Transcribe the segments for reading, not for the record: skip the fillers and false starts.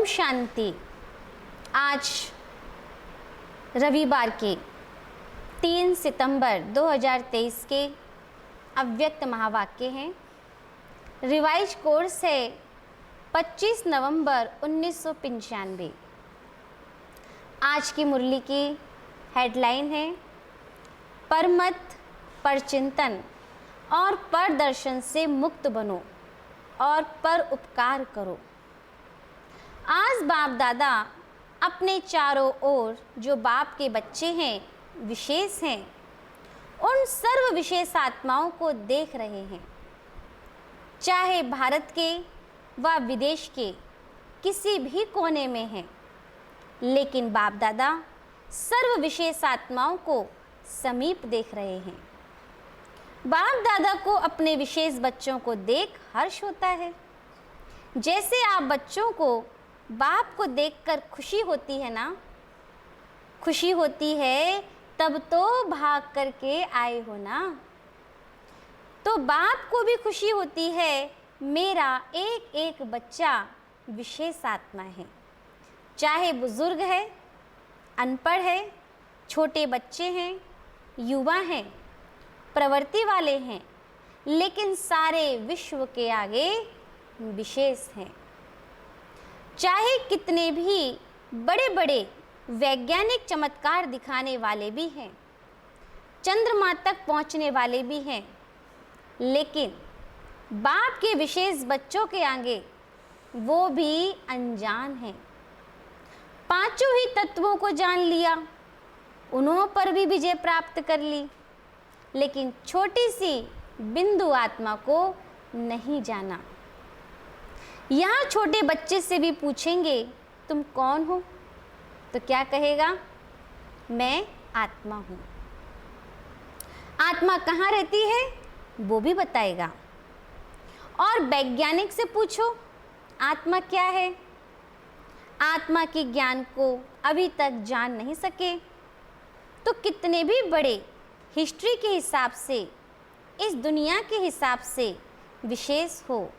ओम शांति। आज रविवार के 3 सितंबर 2023 के अव्यक्त महावाक्य हैं। रिवाइज कोर्स है 25 नवंबर 1995। आज की मुरली की हेडलाइन है परमत, परचिंतन और परदर्शन से मुक्त बनो और पर उपकार करो। आज बाप दादा अपने चारों ओर जो बाप के बच्चे हैं, विशेष हैं, उन सर्व विशेष आत्माओं को देख रहे हैं। चाहे भारत के व विदेश के किसी भी कोने में हैं, लेकिन बाप दादा सर्व विशेष आत्माओं को समीप देख रहे हैं। बाप दादा को अपने विशेष बच्चों को देख हर्ष होता है। जैसे आप बच्चों को बाप को देखकर खुशी होती है ना, खुशी होती है तब तो भाग करके आए हो ना। तो बाप को भी खुशी होती है, मेरा एक एक बच्चा विशेष आत्मा है। चाहे बुजुर्ग है, अनपढ़ है, छोटे बच्चे हैं, युवा हैं, प्रवृत्ति वाले हैं, लेकिन सारे विश्व के आगे विशेष हैं। चाहे कितने भी बड़े बड़े वैज्ञानिक चमत्कार दिखाने वाले भी हैं, चंद्रमा तक पहुंचने वाले भी हैं, लेकिन बाप के विशेष बच्चों के आगे वो भी अनजान हैं। पांचों ही तत्वों को जान लिया, उन्हों पर भी विजय प्राप्त कर ली, लेकिन छोटी सी बिंदु आत्मा को नहीं जाना। यहाँ छोटे बच्चे से भी पूछेंगे तुम कौन हो, तो क्या कहेगा? मैं आत्मा हूँ। आत्मा कहाँ रहती है वो भी बताएगा। और वैज्ञानिक से पूछो आत्मा क्या है, आत्मा के ज्ञान को अभी तक जान नहीं सके। तो कितने भी बड़े हिस्ट्री के हिसाब से, इस दुनिया के हिसाब से विशेष हो,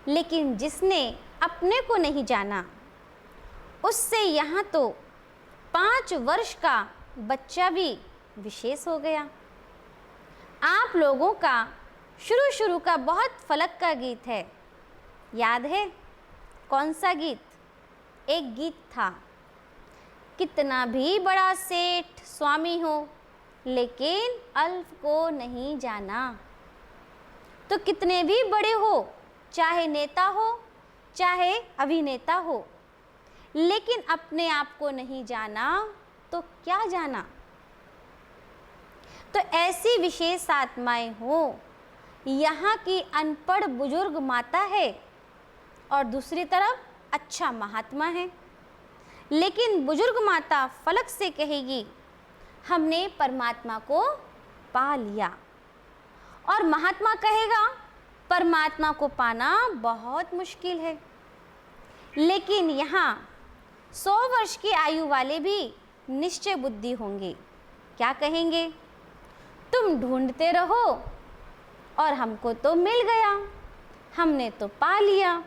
लेकिन जिसने अपने को नहीं जाना, उससे यहाँ तो 5 वर्ष का बच्चा भी विशेष हो गया। आप लोगों का शुरू का बहुत फलक का गीत है, याद है? कौन सा गीत? एक गीत था, कितना भी बड़ा सेठ स्वामी हो, लेकिन अल्फ को नहीं जाना। तो कितने भी बड़े हो, चाहे नेता हो चाहे अभिनेता हो, लेकिन अपने आप को नहीं जाना तो क्या जाना। तो ऐसी विशेष आत्माएं हो। यहाँ की अनपढ़ बुजुर्ग माता है और दूसरी तरफ अच्छा महात्मा है, लेकिन बुजुर्ग माता फलक से कहेगी हमने परमात्मा को पा लिया, और महात्मा कहेगा परमात्मा को पाना बहुत मुश्किल है। लेकिन यहाँ 100 वर्ष की आयु वाले भी निश्चय बुद्धि होंगे। क्या कहेंगे? तुम ढूंढते रहो और हमको तो मिल गया, हमने तो पा लिया।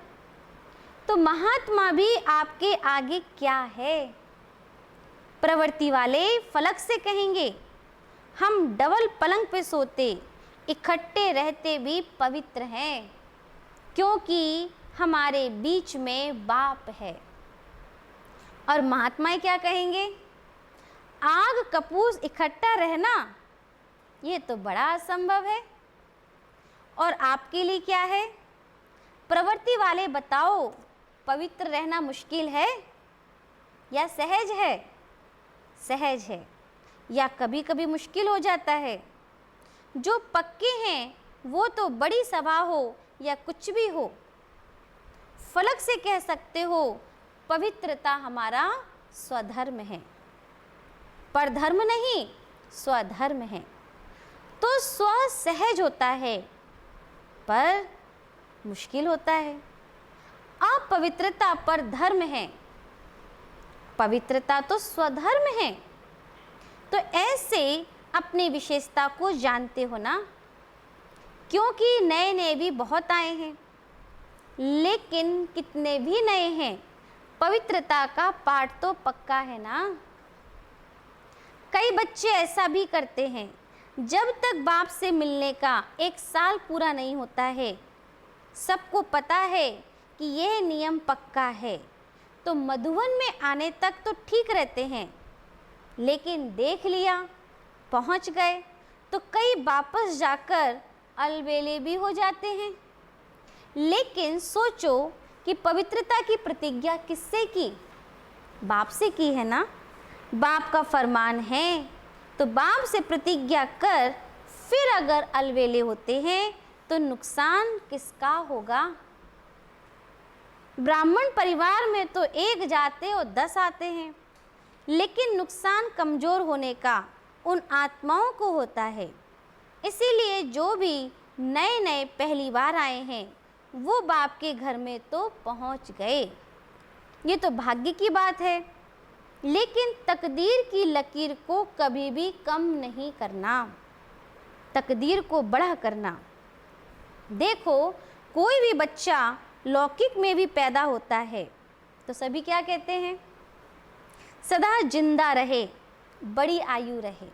तो महात्मा भी आपके आगे क्या है? प्रवृत्ति वाले फलक से कहेंगे हम डबल पलंग पे सोते, इकट्ठे रहते भी पवित्र हैं, क्योंकि हमारे बीच में बाप है। और महात्माएं क्या कहेंगे? आग कपूस इकट्ठा रहना ये तो बड़ा असंभव है, और आपके लिए क्या है? प्रवृत्ति वाले बताओ, पवित्र रहना मुश्किल है या सहज है? सहज है, या कभी कभी मुश्किल हो जाता है। जो पक्के हैं वो तो बड़ी सभा हो या कुछ भी हो, फलक से कह सकते हो पवित्रता हमारा स्वधर्म है, परधर्म नहीं, स्वधर्म है। तो स्व सहज होता है पर मुश्किल होता है। अपवित्रता पर धर्म है, पवित्रता तो स्वधर्म है। तो ऐसे अपनी विशेषता को जानते हो ना, क्योंकि नए नए भी बहुत आए हैं, लेकिन कितने भी नए हैं पवित्रता का पाठ तो पक्का है ना। कई बच्चे ऐसा भी करते हैं, जब तक बाप से मिलने का 1 साल पूरा नहीं होता है, सबको पता है कि यह नियम पक्का है, तो मधुवन में आने तक तो ठीक रहते हैं, लेकिन देख लिया पहुंच गए तो कई वापस जाकर अलबेले भी हो जाते हैं। लेकिन सोचो कि पवित्रता की प्रतिज्ञा किससे की? बाप से की है ना। बाप का फरमान है तो बाप से प्रतिज्ञा कर फिर अगर अलबेले होते हैं तो नुकसान किसका होगा? ब्राह्मण परिवार में तो 1 जाते और 10 आते हैं, लेकिन नुकसान कमज़ोर होने का उन आत्माओं को होता है। इसीलिए जो भी नए नए पहली बार आए हैं वो बाप के घर में तो पहुंच गए। ये तो भाग्य की बात है, लेकिन तकदीर की लकीर को कभी भी कम नहीं करना, तकदीर को बड़ा करना। देखो, कोई भी बच्चा लौकिक में भी पैदा होता है तो सभी क्या कहते हैं? सदा जिंदा रहे, बड़ी आयु रहे।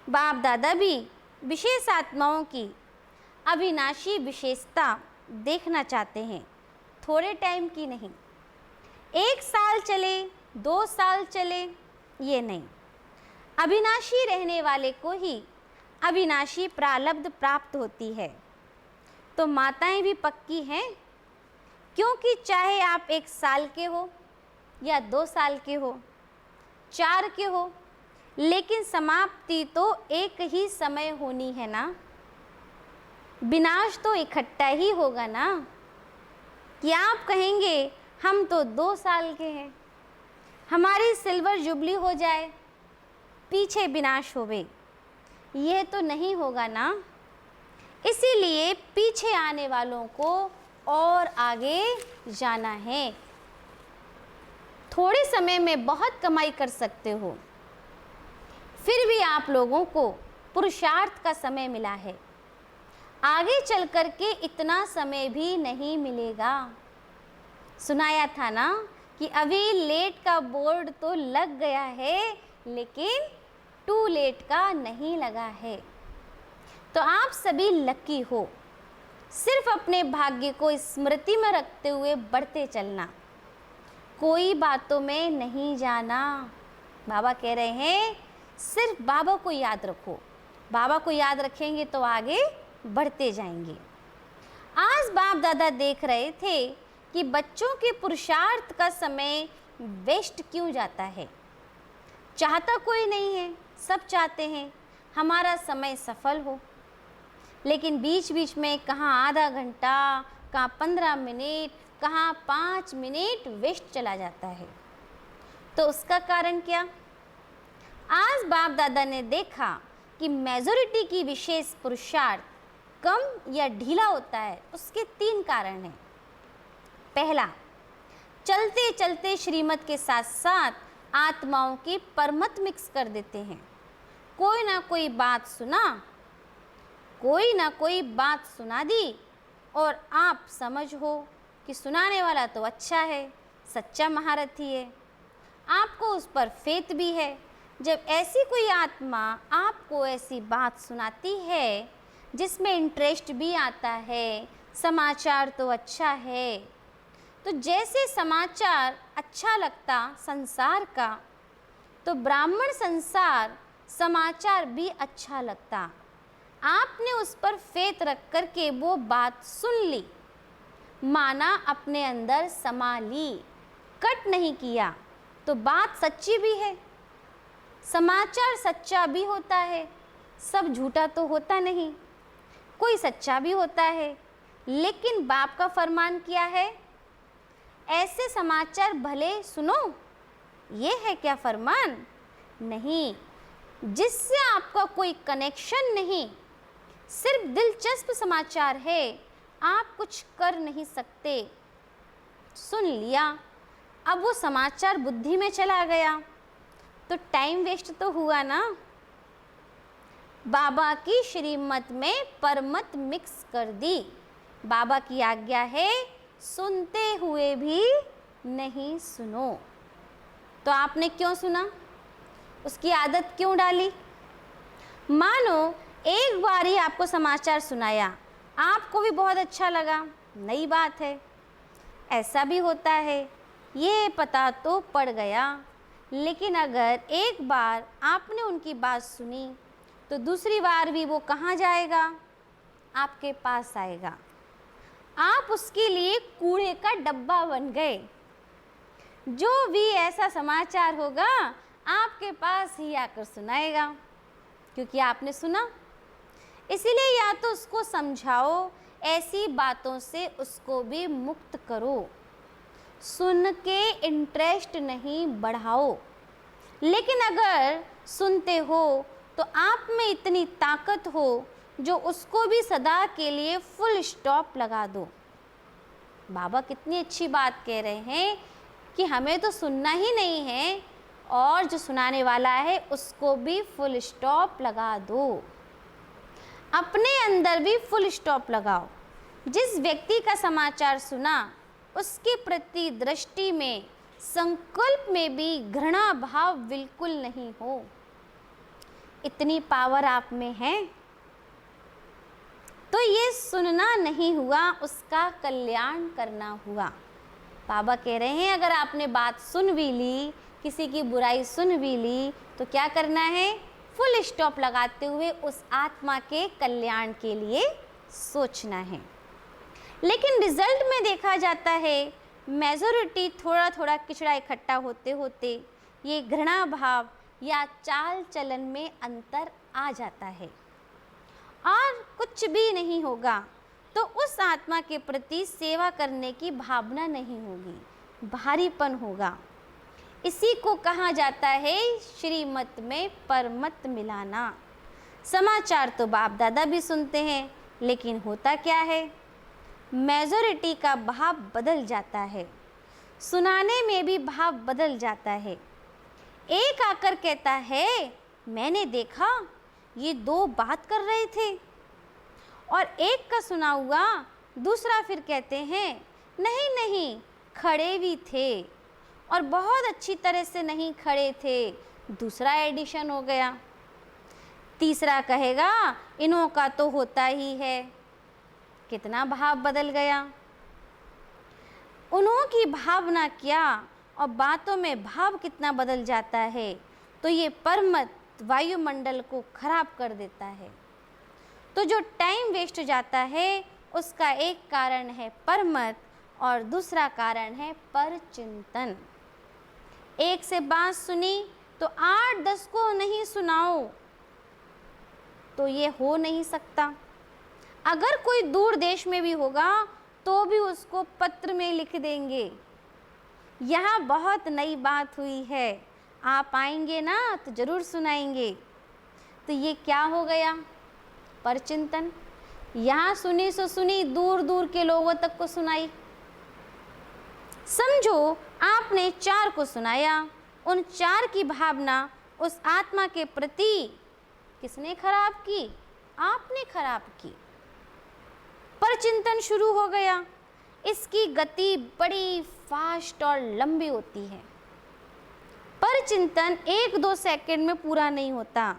बाप दादा भी विशेष आत्माओं की अविनाशी विशेषता देखना चाहते हैं, थोड़े टाइम की नहीं। 1 साल चले, 2 साल चले, ये नहीं। अविनाशी रहने वाले को ही अविनाशी प्रारब्ध प्राप्त होती है। तो माताएं भी पक्की हैं, क्योंकि चाहे आप 1 साल के हो या 2 साल के हो, 4 के हो, लेकिन समाप्ति तो एक ही समय होनी है ना। विनाश तो इकट्ठा ही होगा ना। कि आप कहेंगे हम तो 2 साल के हैं, हमारी सिल्वर जुबली हो जाए, पीछे विनाश होवे, यह तो नहीं होगा ना। इसीलिए पीछे आने वालों को और आगे जाना है। थोड़े समय में बहुत कमाई कर सकते हो, फिर भी आप लोगों को पुरुषार्थ का समय मिला है। आगे चल कर के इतना समय भी नहीं मिलेगा। सुनाया था ना कि अभी लेट का बोर्ड तो लग गया है, लेकिन टू लेट का नहीं लगा है। तो आप सभी लकी हो, सिर्फ अपने भाग्य को स्मृति में रखते हुए बढ़ते चलना, कोई बातों में नहीं जाना। बाबा कह रहे हैं सिर्फ बाबा को याद रखो, बाबा को याद रखेंगे तो आगे बढ़ते जाएंगे। आज बाप दादा देख रहे थे कि बच्चों के पुरुषार्थ का समय वेस्ट क्यों जाता है। चाहता कोई नहीं है, सब चाहते हैं हमारा समय सफल हो, लेकिन बीच बीच में कहाँ आधा घंटा, कहाँ 15 मिनट, कहाँ 5 मिनट वेस्ट चला जाता है। तो उसका कारण क्या? आज बाप दादा ने देखा कि मेजॉरिटी की विशेष पुरुषार्थ कम या ढीला होता है। उसके 3 कारण हैं। पहला, चलते चलते श्रीमत के साथ साथ आत्माओं की परमत मिक्स कर देते हैं। कोई ना कोई बात सुना, कोई ना कोई बात सुना दी, और आप समझ हो कि सुनाने वाला तो अच्छा है, सच्चा महारथी है, आपको उस पर फेथ भी है। जब ऐसी कोई आत्मा आपको ऐसी बात सुनाती है जिसमें इंटरेस्ट भी आता है, समाचार तो अच्छा है, तो जैसे समाचार अच्छा लगता संसार का, तो ब्राह्मण संसार समाचार भी अच्छा लगता। आपने उस पर फेथ रख कर के वो बात सुन ली, माना अपने अंदर समा ली, कट नहीं किया, तो बात सच्ची भी है। समाचार सच्चा भी होता है, सब झूठा तो होता नहीं, कोई सच्चा भी होता है। लेकिन बाप का फरमान क्या है? ऐसे समाचार भले सुनो, ये है क्या फरमान? नहीं, जिससे आपका कोई कनेक्शन नहीं, सिर्फ दिलचस्प समाचार है, आप कुछ कर नहीं सकते। सुन लिया, अब वो समाचार बुद्धि में चला गया तो टाइम वेस्ट तो हुआ ना। बाबा की श्रीमत में परमत मिक्स कर दी। बाबा की आज्ञा है सुनते हुए भी नहीं सुनो। तो आपने क्यों सुना? उसकी आदत क्यों डाली? मानो एक बार ही आपको समाचार सुनाया, आपको भी बहुत अच्छा लगा, नई बात है। ऐसा भी होता है, ये पता तो पड़ गया, लेकिन अगर एक बार आपने उनकी बात सुनी तो दूसरी बार भी वो कहाँ जाएगा? आपके पास आएगा। आप उसके लिए कूड़े का डब्बा बन गए। जो भी ऐसा समाचार होगा आपके पास ही आकर सुनाएगा, क्योंकि आपने सुना। इसीलिए या तो उसको समझाओ, ऐसी बातों से उसको भी मुक्त करो। सुन के इंटरेस्ट नहीं बढ़ाओ। लेकिन अगर सुनते हो तो आप में इतनी ताकत हो जो उसको भी सदा के लिए फुल स्टॉप लगा दो। बाबा कितनी अच्छी बात कह रहे हैं कि हमें तो सुनना ही नहीं है, और जो सुनाने वाला है उसको भी फुल स्टॉप लगा दो। अपने अंदर भी फुल स्टॉप लगाओ। जिस व्यक्ति का समाचार सुना उसके प्रति दृष्टि में, संकल्प में भी घृणा भाव बिल्कुल नहीं हो। इतनी पावर आप में है। तो ये सुनना नहीं हुआ, उसका कल्याण करना हुआ। बाबा कह रहे हैं अगर आपने बात सुन भी ली, किसी की बुराई सुन भी ली, तो क्या करना है? फुल स्टॉप लगाते हुए उस आत्मा के कल्याण के लिए सोचना है। लेकिन रिजल्ट में देखा जाता है मेजॉरिटी थोड़ा थोड़ा किचड़ा इकट्ठा होते होते ये घृणा भाव या चाल चलन में अंतर आ जाता है, और कुछ भी नहीं होगा तो उस आत्मा के प्रति सेवा करने की भावना नहीं होगी, भारीपन होगा। इसी को कहा जाता है श्रीमत में परमत मिलाना। समाचार तो बाप दादा भी सुनते हैं, लेकिन होता क्या है? मेजॉरिटी का भाव बदल जाता है, सुनाने में भी भाव बदल जाता है। एक आकर कहता है मैंने देखा ये दो बात कर रहे थे, और एक का सुना हुआ दूसरा फिर कहते हैं नहीं नहीं खड़े भी थे, और बहुत अच्छी तरह से नहीं खड़े थे, दूसरा एडिशन हो गया। तीसरा कहेगा इन्हों का तो होता ही है। कितना भाव बदल गया। उन्हों की भावना क्या और बातों में भाव कितना बदल जाता है। तो ये परमत वायुमंडल को खराब कर देता है। तो जो टाइम वेस्ट जाता है उसका एक कारण है परमत और दूसरा कारण है परचिंतन। एक से बात सुनी तो 8-10 को नहीं सुनाओ, तो ये हो नहीं सकता। अगर कोई दूर देश में भी होगा तो भी उसको पत्र में लिख देंगे, यहाँ बहुत नई बात हुई है, आप आएंगे ना तो ज़रूर सुनाएंगे। तो ये क्या हो गया? परचिंतन। यहाँ सुनी सो सुनी, दूर दूर के लोगों तक को सुनाई। समझो आपने 4 को सुनाया, उन 4 की भावना उस आत्मा के प्रति किसने खराब की? आपने खराब की। परचिंतन शुरू हो गया। इसकी गति बड़ी फास्ट और लंबी होती है। परचिंतन 1-2 सेकंड में पूरा नहीं होता।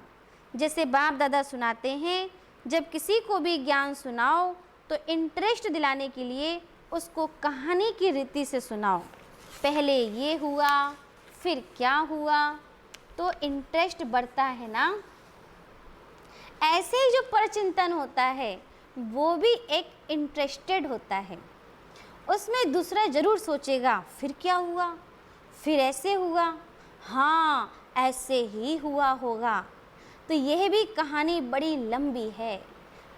जैसे बाप दादा सुनाते हैं, जब किसी को भी ज्ञान सुनाओ तो इंटरेस्ट दिलाने के लिए उसको कहानी की रीति से सुनाओ। पहले ये हुआ, फिर क्या हुआ, तो इंटरेस्ट बढ़ता है ना। ऐसे ही जो परचिंतन होता है वो भी एक इंटरेस्टेड होता है। उसमें दूसरा ज़रूर सोचेगा फिर क्या हुआ, फिर ऐसे हुआ, हाँ ऐसे ही हुआ होगा। तो यह भी कहानी बड़ी लंबी है।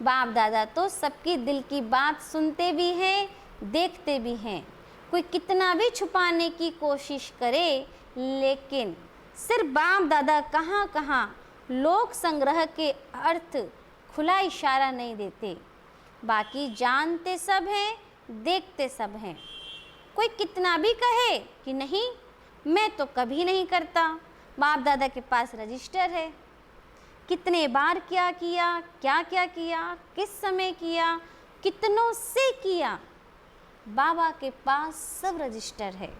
बाप दादा तो सबकी दिल की बात सुनते भी हैं, देखते भी हैं। कोई कितना भी छुपाने की कोशिश करे, लेकिन सिर्फ बाप दादा कहाँ कहाँ लोक संग्रह के अर्थ खुला इशारा नहीं देते। बाकी जानते सब हैं, देखते सब हैं। कोई कितना भी कहे कि नहीं मैं तो कभी नहीं करता, बाप दादा के पास रजिस्टर है, कितने बार क्या किया, क्या क्या किया, किस समय किया, कितनों से किया, बाबा के पास सब रजिस्टर है।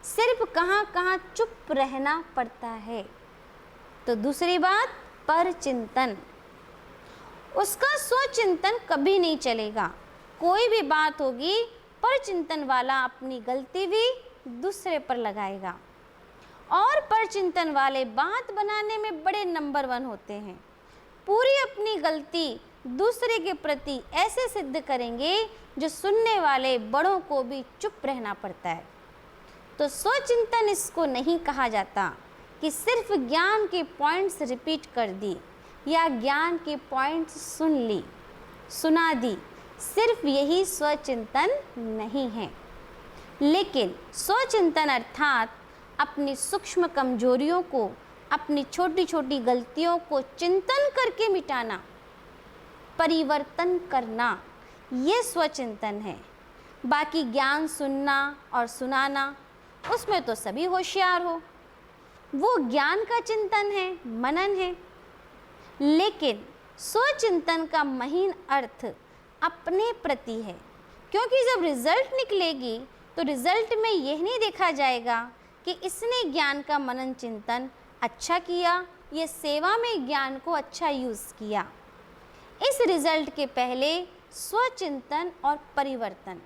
सिर्फ कहाँ कहाँ चुप रहना पड़ता है। तो दूसरी बात, पर चिंतन, उसका स्वचिंतन कभी नहीं चलेगा। कोई भी बात होगी, पर चिंतन वाला अपनी गलती भी दूसरे पर लगाएगा, और पर चिंतन वाले बात बनाने में बड़े नंबर 1 होते हैं। पूरी अपनी गलती दूसरे के प्रति ऐसे सिद्ध करेंगे जो सुनने वाले बड़ों को भी चुप रहना पड़ता है। तो स्वचिंतन इसको नहीं कहा जाता कि सिर्फ ज्ञान के पॉइंट्स रिपीट कर दी या ज्ञान के पॉइंट्स सुन ली, सुना दी, सिर्फ यही स्वचिंतन नहीं है। लेकिन स्वचिंतन अर्थात अपनी सूक्ष्म कमजोरियों को, अपनी छोटी छोटी गलतियों को चिंतन करके मिटाना, परिवर्तन करना, ये स्वचिंतन है। बाकी ज्ञान सुनना और सुनाना, उसमें तो सभी होशियार हो, वो ज्ञान का चिंतन है, मनन है। लेकिन स्वचिंतन का महीन अर्थ अपने प्रति है, क्योंकि जब रिजल्ट निकलेगी तो रिजल्ट में यह नहीं देखा जाएगा कि इसने ज्ञान का मनन चिंतन अच्छा किया, ये सेवा में ज्ञान को अच्छा यूज़ किया। इस रिजल्ट के पहले स्वचिंतन और परिवर्तन।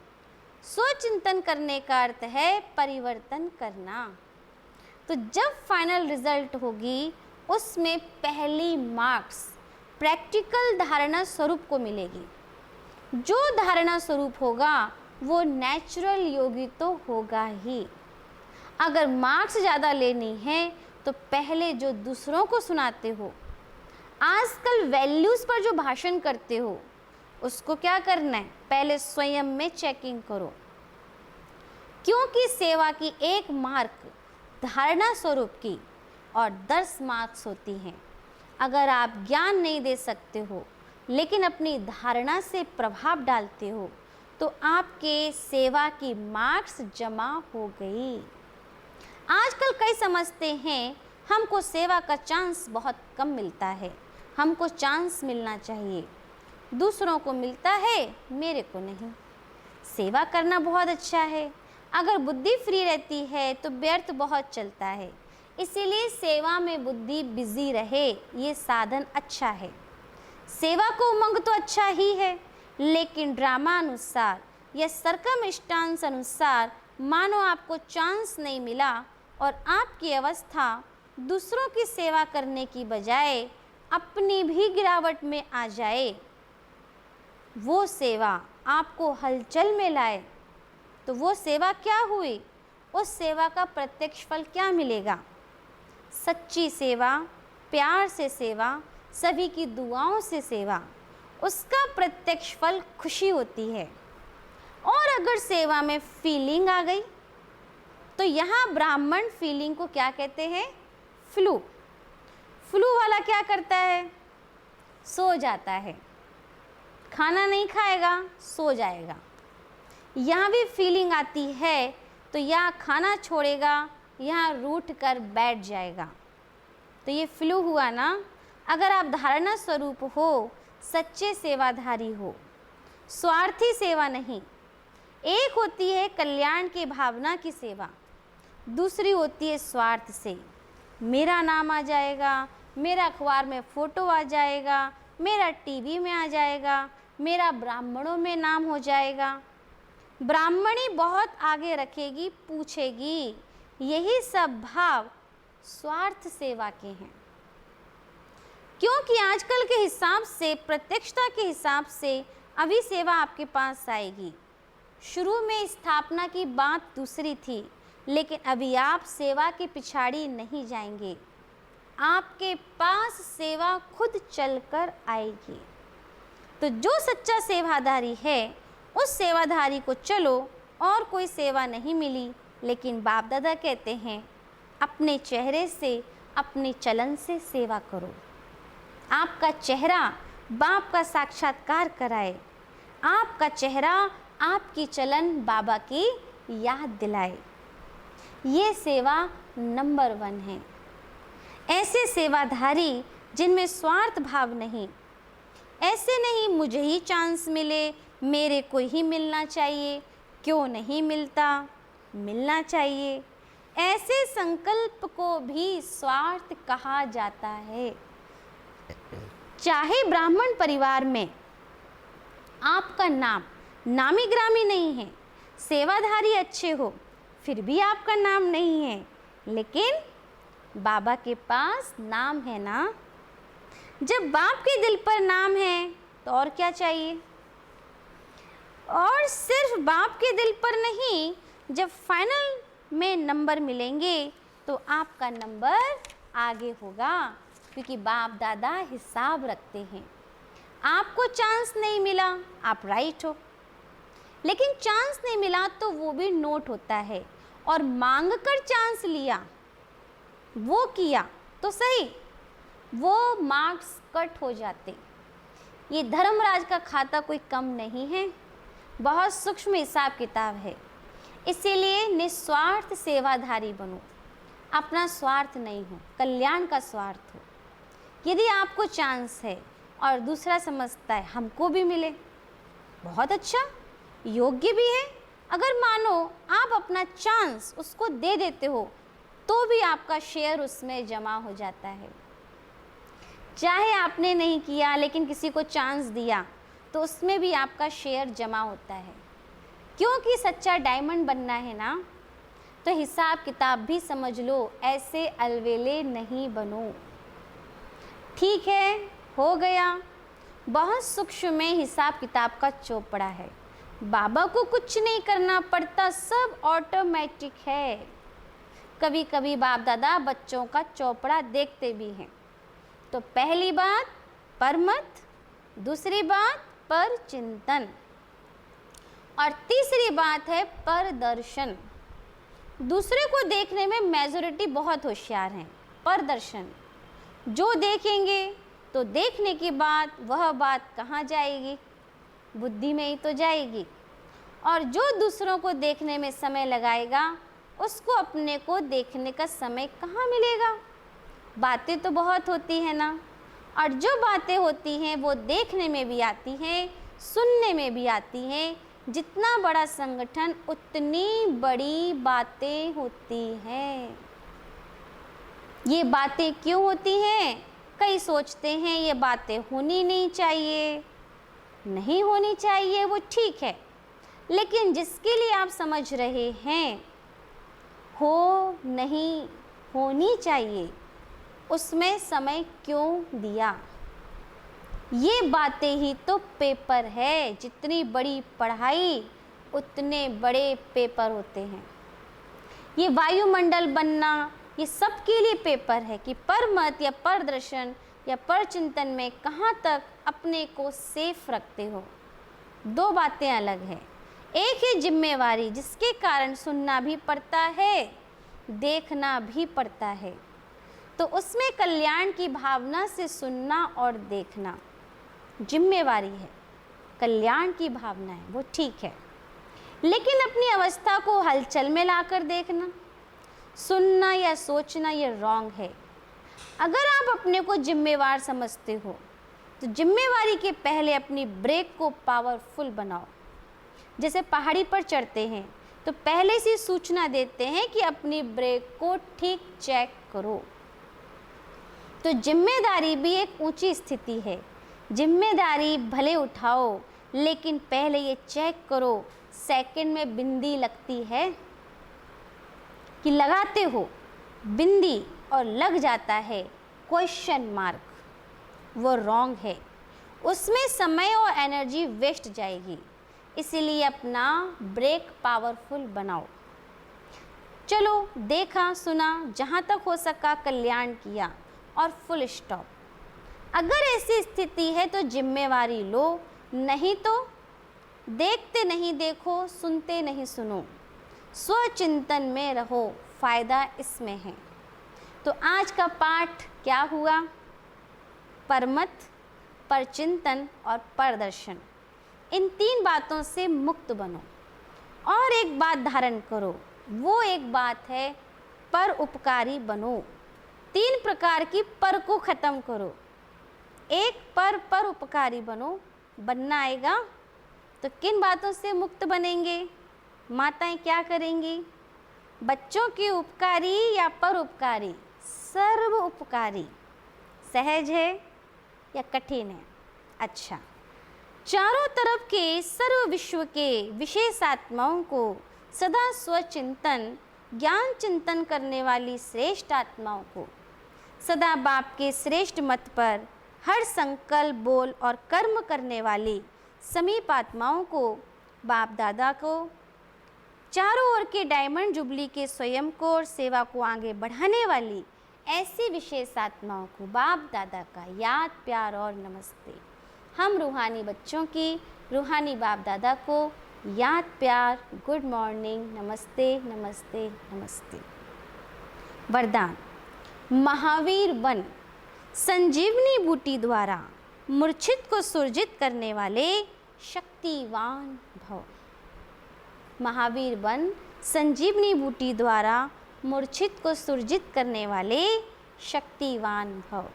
स्वचिंतन करने का अर्थ है परिवर्तन करना। तो जब फाइनल रिजल्ट होगी उसमें पहली मार्क्स प्रैक्टिकल धारणा स्वरूप को मिलेगी। जो धारणा स्वरूप होगा वो नेचुरल योगी तो होगा ही। अगर मार्क्स ज़्यादा लेनी है तो पहले जो दूसरों को सुनाते हो, आजकल वैल्यूज़ पर जो भाषण करते हो, उसको क्या करना है, पहले स्वयं में चेकिंग करो। क्योंकि सेवा की 1 मार्क धारणा स्वरूप की और 10 मार्क्स होती हैं। अगर आप ज्ञान नहीं दे सकते हो लेकिन अपनी धारणा से प्रभाव डालते हो तो आपके सेवा की मार्क्स जमा हो गई। आजकल कई समझते हैं हमको सेवा का चांस बहुत कम मिलता है, हमको चांस मिलना चाहिए, दूसरों को मिलता है मेरे को नहीं। सेवा करना बहुत अच्छा है, अगर बुद्धि फ्री रहती है तो व्यर्थ बहुत चलता है, इसीलिए सेवा में बुद्धि बिजी रहे ये साधन अच्छा है। सेवा को उमंग तो अच्छा ही है, लेकिन ड्रामा अनुसार या सरकमस्टांस अनुसार मानो आपको चांस नहीं मिला और आपकी अवस्था दूसरों की सेवा करने की बजाय अपनी भी गिरावट में आ जाए, वो सेवा आपको हलचल में लाए, तो वो सेवा क्या हुई? उस सेवा का प्रत्यक्ष फल क्या मिलेगा? सच्ची सेवा, प्यार से सेवा, सभी की दुआओं से सेवा, उसका प्रत्यक्ष फल खुशी होती है। और अगर सेवा में फीलिंग आ गई तो यहाँ ब्राह्मण फीलिंग को क्या कहते हैं? फ्लू। फ्लू वाला क्या करता है? सो जाता है, खाना नहीं खाएगा, सो जाएगा। यहाँ भी फीलिंग आती है तो यहाँ खाना छोड़ेगा, यहाँ रूठ कर बैठ जाएगा। तो ये फ्लू हुआ ना। अगर आप धारणा स्वरूप हो, सच्चे सेवाधारी हो, स्वार्थी सेवा नहीं। एक होती है कल्याण की भावना की सेवा, दूसरी होती है स्वार्थ से। मेरा नाम आ जाएगा, मेरा अखबार में फ़ोटो आ जाएगा, मेरा टीवी में आ जाएगा, मेरा ब्राह्मणों में नाम हो जाएगा। ब्राह्मणी बहुत आगे रखेगी, पूछेगी। यही सब भाव स्वार्थ सेवा के हैं। क्योंकि आजकल के हिसाब से, प्रत्यक्षता के हिसाब से अभी सेवा आपके पास आएगी। शुरू में स्थापना की बात दूसरी थी, लेकिन अभी आप सेवा के पिछाड़ी नहीं जाएंगे, आपके पास सेवा खुद चलकर आएगी। तो जो सच्चा सेवाधारी है उस सेवाधारी को चलो और कोई सेवा नहीं मिली, लेकिन बाप दादा कहते हैं अपने चेहरे से, अपने चलन से सेवा करो। आपका चेहरा बाप का साक्षात्कार कराए, आपका चेहरा आपकी चलन बाबा की याद दिलाए। ये सेवा नंबर 1 है। ऐसे सेवाधारी जिनमें स्वार्थ भाव नहीं, ऐसे नहीं मुझे ही चांस मिले, मेरे को ही मिलना चाहिए, क्यों नहीं मिलता, मिलना चाहिए। ऐसे संकल्प को भी स्वार्थ कहा जाता है। चाहे ब्राह्मण परिवार में आपका नाम नामी ग्रामी नहीं है, सेवाधारी अच्छे हो, फिर भी आपका नाम नहीं है, लेकिन बाबा के पास नाम है ना। जब बाप के दिल पर नाम है तो और क्या चाहिए। और सिर्फ बाप के दिल पर नहीं, जब फाइनल में नंबर मिलेंगे तो आपका नंबर आगे होगा, क्योंकि बाप दादा हिसाब रखते हैं। आपको चांस नहीं मिला, आप राइट हो, लेकिन चांस नहीं मिला तो वो भी नोट होता है। और मांग कर चांस लिया, वो किया तो सही, वो मार्क्स कट हो जाते। ये धर्मराज का खाता कोई कम नहीं है, बहुत सूक्ष्म हिसाब किताब है। इसीलिए निस्वार्थ सेवाधारी बनो, अपना स्वार्थ नहीं हो, कल्याण का स्वार्थ हो। यदि आपको चांस है और दूसरा समझता है हमको भी मिले, बहुत अच्छा, योग्य भी है। अगर मानो आप अपना चांस उसको दे देते हो तो भी आपका शेयर उसमें जमा हो जाता है। चाहे आपने नहीं किया लेकिन किसी को चांस दिया तो उसमें भी आपका शेयर जमा होता है। क्योंकि सच्चा डायमंड बनना है ना, तो हिसाब किताब भी समझ लो, ऐसे अलवेले नहीं बनो। ठीक है, हो गया। बहुत सूक्ष्म में हिसाब किताब का चौपड़ा है। बाबा को कुछ नहीं करना पड़ता, सब ऑटोमेटिक है। कभी कभी बाप दादा बच्चों का चौपड़ा देखते भी हैं। तो पहली बात परमत, दूसरी बात पर चिंतन, और तीसरी बात है परदर्शन। दूसरे को देखने में मेजॉरिटी बहुत होशियार हैं। परदर्शन, जो देखेंगे तो देखने की बात, वह बात कहाँ जाएगी, बुद्धि में ही तो जाएगी। और जो दूसरों को देखने में समय लगाएगा उसको अपने को देखने का समय कहाँ मिलेगा। बातें तो बहुत होती हैं ना, और जो बातें होती हैं वो देखने में भी आती हैं, सुनने में भी आती हैं। जितना बड़ा संगठन उतनी बड़ी बातें होती हैं। ये बातें क्यों होती हैं? कई सोचते हैं ये बातें होनी नहीं चाहिए, नहीं होनी चाहिए, वो ठीक है, लेकिन जिसके लिए आप समझ रहे हैं हो नहीं होनी चाहिए, उसमें समय क्यों दिया? ये बातें ही तो पेपर है। जितनी बड़ी पढ़ाई उतने बड़े पेपर होते हैं। ये वायुमंडल बनना, ये सबके लिए पेपर है कि परमत या परदर्शन या परचिंतन में कहाँ तक अपने को सेफ रखते हो। दो बातें अलग हैं। एक है जिम्मेवारी, जिसके कारण सुनना भी पड़ता है, देखना भी पड़ता है। तो उसमें कल्याण की भावना से सुनना और देखना जिम्मेवारी है, कल्याण की भावना है, वो ठीक है। लेकिन अपनी अवस्था को हलचल में लाकर देखना, सुनना या सोचना, ये रॉन्ग है। अगर आप अपने को जिम्मेवार समझते हो तो जिम्मेवारी के पहले अपनी ब्रेक को पावरफुल बनाओ। जैसे पहाड़ी पर चढ़ते हैं तो पहले से सूचना देते हैं कि अपनी ब्रेक को ठीक चेक करो। तो जिम्मेदारी भी एक ऊंची स्थिति है। जिम्मेदारी भले उठाओ, लेकिन पहले ये चेक करो सेकंड में बिंदी लगती है कि लगाते हो बिंदी और लग जाता है क्वेश्चन मार्क, वो रॉन्ग है। उसमें समय और एनर्जी वेस्ट जाएगी। इसीलिए अपना ब्रेक पावरफुल बनाओ। चलो, देखा सुना, जहाँ तक हो सका कल्याण किया और फुल स्टॉप। अगर ऐसी स्थिति है तो जिम्मेवारी लो, नहीं तो देखते नहीं देखो, सुनते नहीं सुनो, स्वचिंतन में रहो, फायदा इसमें है। तो आज का पाठ क्या हुआ? परमत, परचिंतन और परदर्शन, इन तीन बातों से मुक्त बनो। और एक बात धारण करो, वो एक बात है पर उपकारी बनो। तीन प्रकार की पर को ख़त्म करो। एक पर उपकारी बनो। बनना आएगा तो किन बातों से मुक्त बनेंगे? माताएं क्या करेंगी? बच्चों के उपकारी या परोपकारी? सर्व उपकारी। सहज है या कठिन है? अच्छा। चारों तरफ के सर्व विश्व के विशेष आत्माओं को सदा स्वचिंतन ज्ञान चिंतन करने वाली श्रेष्ठ आत्माओं को, सदा बाप के श्रेष्ठ मत पर हर संकल्प बोल और कर्म करने वाली समीप आत्माओं को, बाप दादा को, चारों ओर के डायमंड जुबली के स्वयं को और सेवा को आगे बढ़ाने वाली ऐसी विशेष आत्माओं को बाप दादा का याद प्यार और नमस्ते। हम रूहानी बच्चों की रूहानी बाप दादा को याद प्यार, गुड मॉर्निंग, नमस्ते नमस्ते नमस्ते। वरदान। महावीर बन संजीवनी बूटी द्वारा मूर्छित को सुरजित करने वाले शक्तिवान भव। महावीर बन संजीवनी बूटी द्वारा मूर्छित को सुरजित करने वाले शक्तिवान भव।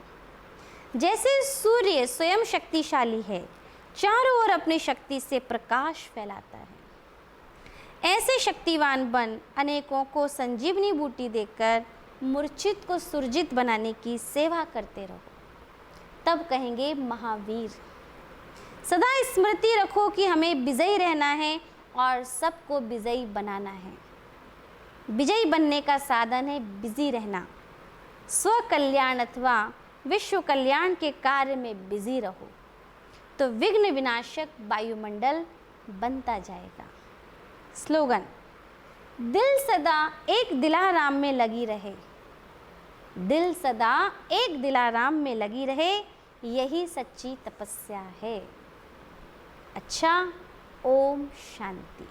जैसे सूर्य स्वयं शक्तिशाली है, चारों ओर अपनी शक्ति से प्रकाश फैलाता है, ऐसे शक्तिवान बन अनेकों को संजीवनी बूटी देकर मूर्छित को सुरजित बनाने की सेवा करते रहो, तब कहेंगे महावीर। सदा स्मृति रखो कि हमें विजयी रहना है और सबको विजयी बनाना है। विजयी बनने का साधन है बिजी रहना। स्व कल्याण अथवा विश्व कल्याण के कार्य में बिजी रहो तो विघ्न विनाशक वायुमंडल बनता जाएगा। स्लोगन। दिल सदा एक दिलाराम में लगी रहे। दिल सदा एक दिलाराम में लगी रहे, यही सच्ची तपस्या है। अच्छा, ओम शांति।